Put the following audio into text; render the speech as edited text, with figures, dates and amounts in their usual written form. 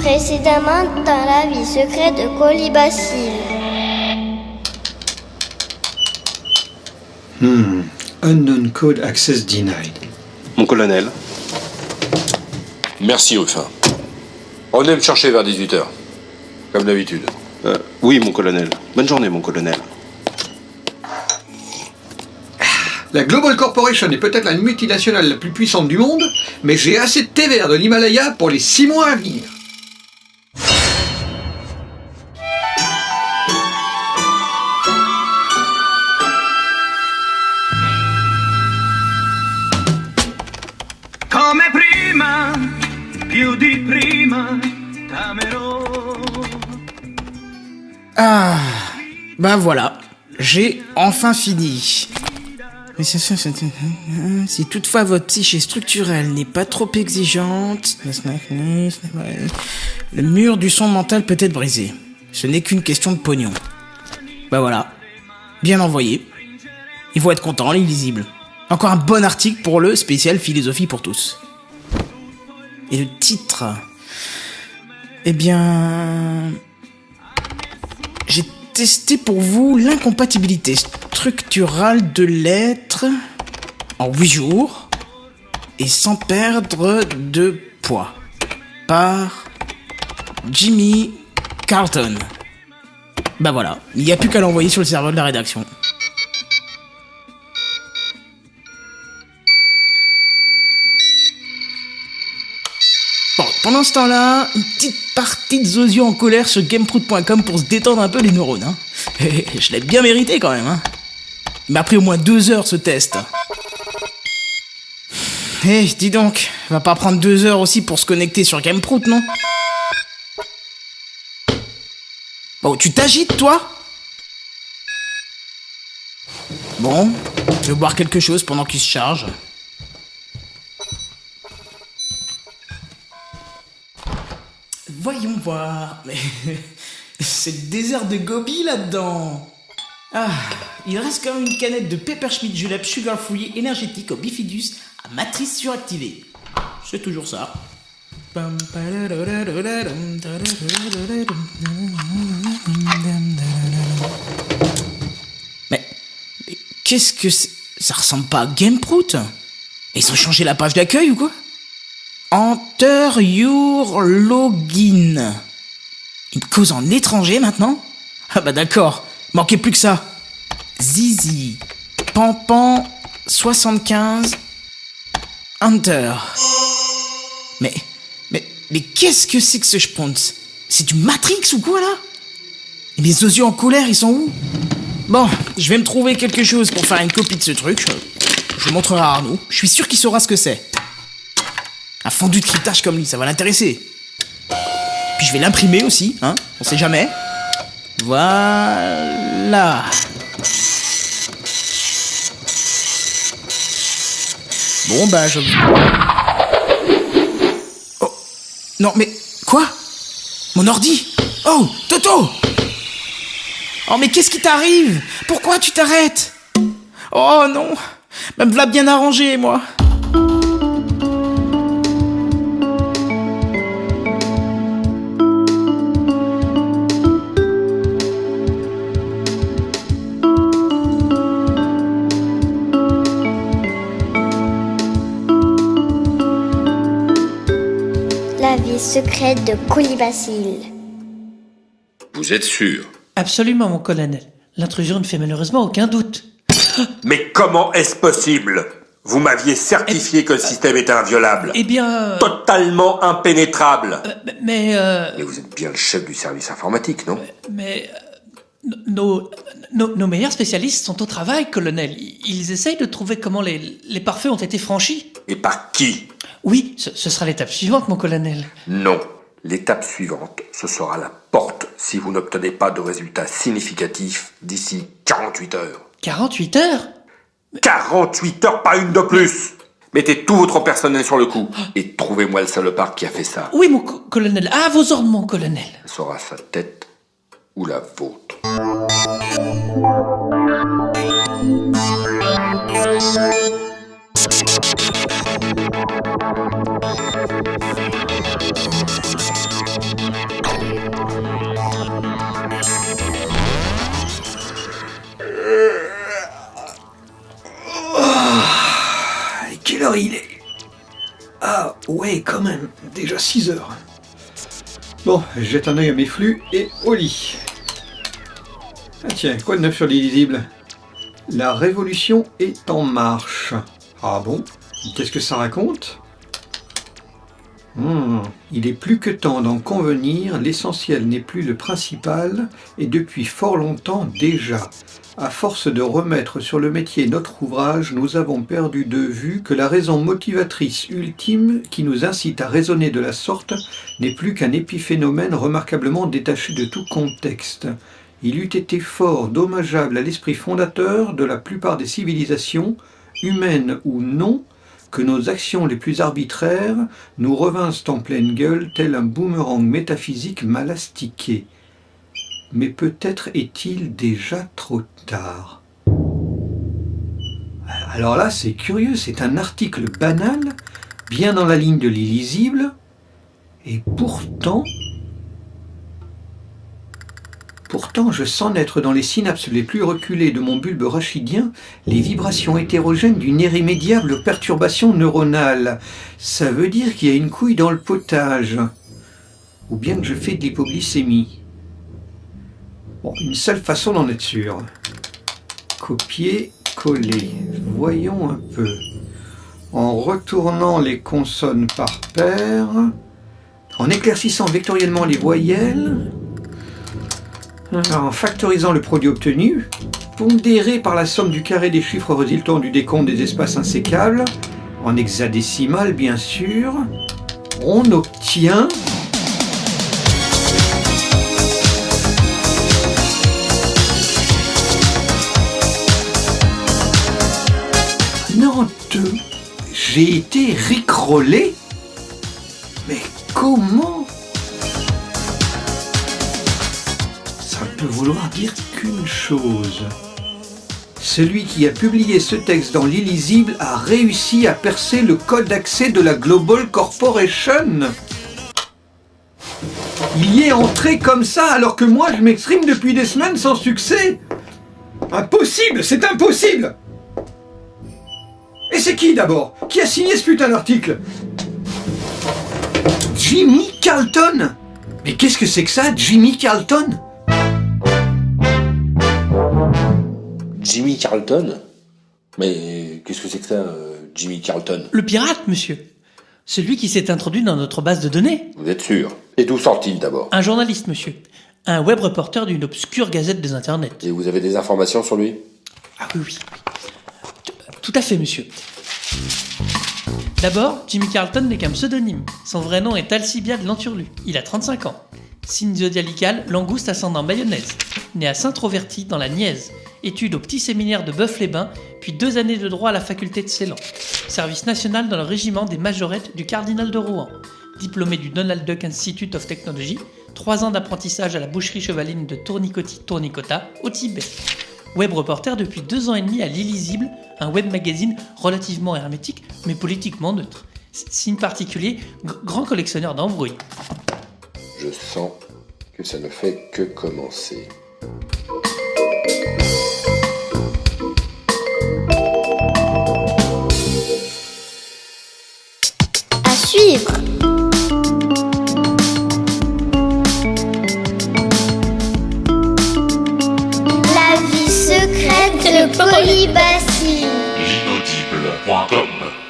Précédemment dans la vie secrète de Colibacille. Unknown code access denied. Mon colonel. Merci, Ruffin. Revenez me chercher vers 18h. Comme d'habitude. Oui, mon colonel. Bonne journée, mon colonel. La Global Corporation est peut-être la multinationale la plus puissante du monde, mais j'ai assez de thé vert de l'Himalaya pour les 6 mois à venir. Come prima, più di prima, t'amerò. Ah, bah voilà, j'ai enfin fini. Mais si toutefois votre psyché structurelle n'est pas trop exigeante, le mur du son mental peut être brisé. Ce n'est qu'une question de pognon. Bah voilà, bien envoyé. Ils vont être contents, les lisibles. Encore un bon article pour le spécial philosophie pour tous. Et le titre, eh bien, j'ai testé pour vous l'incompatibilité structurale de l'être en 8 jours et sans perdre de poids par Jimmy Carlton. Bah voilà, il n'y a plus qu'à l'envoyer sur le serveur de la rédaction. Bon, pendant ce temps-là, une petite partie de Zozio en colère sur gameprout.com pour se détendre un peu les neurones. Hein. Je l'ai bien mérité quand même. Hein. Il m'a pris au moins 2 heures ce test. Dis donc, va pas prendre 2 heures aussi pour se connecter sur Gameprout, non? Bon, tu t'agites, toi? Bon, je vais boire quelque chose pendant qu'il se charge. Voyons voir. Mais c'est le désert de Gobi là-dedans. Ah, il reste quand même une canette de Pepperschmidt Julep Sugar Free énergétique au bifidus à matrice suractivée. C'est toujours ça. Mais qu'est-ce que c'est? Ça ressemble pas à Gameprout. Ils ont changé la page d'accueil ou quoi? Enter your login. Il me cause en étranger maintenant? Ah bah d'accord, manquait plus que ça. Zizi, Pampan, 75, Enter. Mais qu'est-ce que c'est que ce schponz? C'est du Matrix ou quoi là? Et mes osios en colère, ils sont où? Bon, je vais me trouver quelque chose pour faire une copie de ce truc. Je le montrerai à Arnaud. Je suis sûr qu'il saura ce que c'est. Un fondu de cryptage comme lui, ça va l'intéresser. Puis je vais l'imprimer aussi, hein, on sait jamais. Voilà. Bon bah je... Oh. Non mais... Quoi? Mon ordi? Oh, Toto! Oh mais qu'est-ce qui t'arrive? Pourquoi tu t'arrêtes? Oh non! Même v'là bien arrangé, moi. La vie secrète de Colibacille. Vous êtes sûr? Absolument, mon colonel. L'intrusion ne fait malheureusement aucun doute. Mais comment est-ce possible? Vous m'aviez certifié que le système était inviolable. Eh bien... Totalement impénétrable. Mais vous êtes bien le chef du service informatique, non? Nos meilleurs spécialistes sont au travail, colonel. Ils essayent de trouver comment les pare-feux ont été franchis. Et par qui? Oui, ce sera l'étape suivante, mon colonel. Non. L'étape suivante, ce sera la porte si vous n'obtenez pas de résultats significatifs d'ici 48 heures. 48 heures? 48 heures, pas une de plus! Mettez tout votre personnel sur le coup et trouvez-moi le salopard qui a fait ça. Oui, mon colonel. À vos ordres, mon colonel. Ce sera sa tête ou la vôtre. heure il est? Ah ouais, quand même, déjà 6 heures. Bon, je jette un œil à mes flux et au lit. Ah tiens, quoi de neuf sur l'illisible? La révolution est en marche. Ah bon? Qu'est-ce que ça raconte? Il est plus que temps d'en convenir, l'essentiel n'est plus le principal, et depuis fort longtemps déjà. À force de remettre sur le métier notre ouvrage, nous avons perdu de vue que la raison motivatrice ultime qui nous incite à raisonner de la sorte n'est plus qu'un épiphénomène remarquablement détaché de tout contexte. Il eût été fort dommageable à l'esprit fondateur de la plupart des civilisations, humaines ou non, que nos actions les plus arbitraires nous revinssent en pleine gueule tel un boomerang métaphysique mal astiqué. Mais peut-être est-il déjà trop tard. Alors là, c'est curieux, c'est un article banal, bien dans la ligne de l'illisible, et pourtant, je sens naître dans les synapses les plus reculées de mon bulbe rachidien les vibrations hétérogènes d'une irrémédiable perturbation neuronale. Ça veut dire qu'il y a une couille dans le potage. Ou bien que je fais de l'hypoglycémie. Bon, une seule façon d'en être sûr. Copier, coller. Voyons un peu. En retournant les consonnes par paire, en éclaircissant vectoriellement les voyelles, en factorisant le produit obtenu, pondéré par la somme du carré des chiffres résultant du décompte des espaces insécables, en hexadécimal bien sûr, on obtient... J'ai été rickrollé? Mais comment? Ça ne peut vouloir dire qu'une chose. Celui qui a publié ce texte dans l'illisible a réussi à percer le code d'accès de la Global Corporation. Il y est entré comme ça alors que moi je m'exprime depuis des semaines sans succès. Impossible, c'est impossible! Et c'est qui d'abord? Qui a signé ce putain d'article? Jimmy Carlton? Mais qu'est-ce que c'est que ça, Jimmy Carlton? Jimmy Carlton? Mais qu'est-ce que c'est que ça, Jimmy Carlton? Le pirate, monsieur. Celui qui s'est introduit dans notre base de données. Vous êtes sûr? Et d'où sort-il d'abord? Un journaliste, monsieur. Un web reporter d'une obscure gazette des internets. Et vous avez des informations sur lui? Ah oui. Tout à fait, monsieur. D'abord, Jimmy Carlton n'est qu'un pseudonyme. Son vrai nom est Alcibiade Lanturlu. Il a 35 ans. Signe zodiacal, langouste ascendant mayonnaise. Né à Saint-Troverty, dans la Nièvre. Études au petit séminaire de Boeuf-les-Bains, puis 2 années de droit à la faculté de Ceylan. Service national dans le régiment des majorettes du cardinal de Rouen. Diplômé du Donald Duck Institute of Technology. 3 ans d'apprentissage à la boucherie chevaline de Tournicoti-Tournicota, au Tibet. Web reporter depuis 2 ans et demi à l'Illisible, un web magazine relativement hermétique, mais politiquement neutre. Signe particulier, grand collectionneur d'embrouilles. Je sens que ça ne fait que commencer. À suivre. La vie secrète de Colibassi. L'inaudible.com